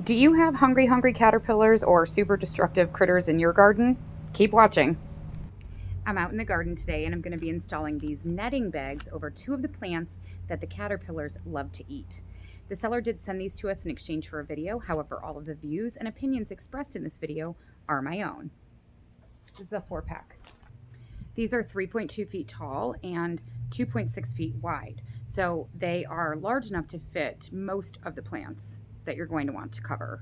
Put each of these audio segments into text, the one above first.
Do you have hungry caterpillars or super destructive critters in your garden? Keep watching. I'm out in the garden today and I'm going to be installing these netting bags over two of the plants that the caterpillars love to eat. The seller did send these to us in exchange for a video. However, all of the views and opinions expressed in this video are my own. This is a 4-pack. These are 3.2 feet tall and 2.6 feet wide. So they are large enough to fit most of the plants that you're going to want to cover.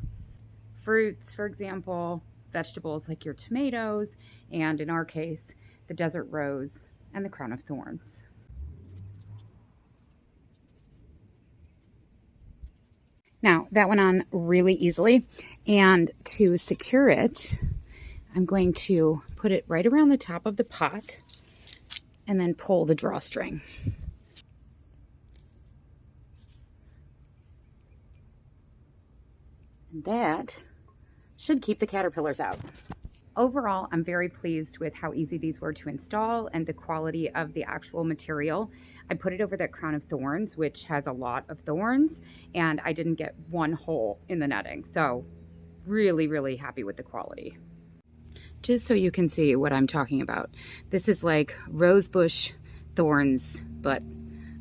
Fruits, for example, vegetables like your tomatoes, and in our case, the desert rose and the crown of thorns. Now, that went on really easily, and to secure it, I'm going to put it right around the top of the pot and then pull the drawstring. And that should keep the caterpillars out. Overall, I'm very pleased with how easy these were to install and the quality of the actual material. I put it over that crown of thorns, which has a lot of thorns, and I didn't get one hole in the netting. So really happy with the quality. Just so you can see what I'm talking about, this is like rosebush thorns, but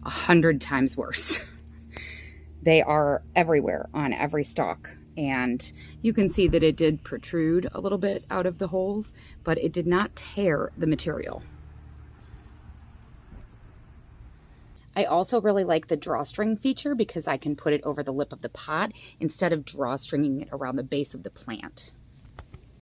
100 times worse. They are everywhere on every stalk. And you can see that it did protrude a little bit out of the holes, but it did not tear the material. I also really like the drawstring feature because I can put it over the lip of the pot instead of drawstringing it around the base of the plant.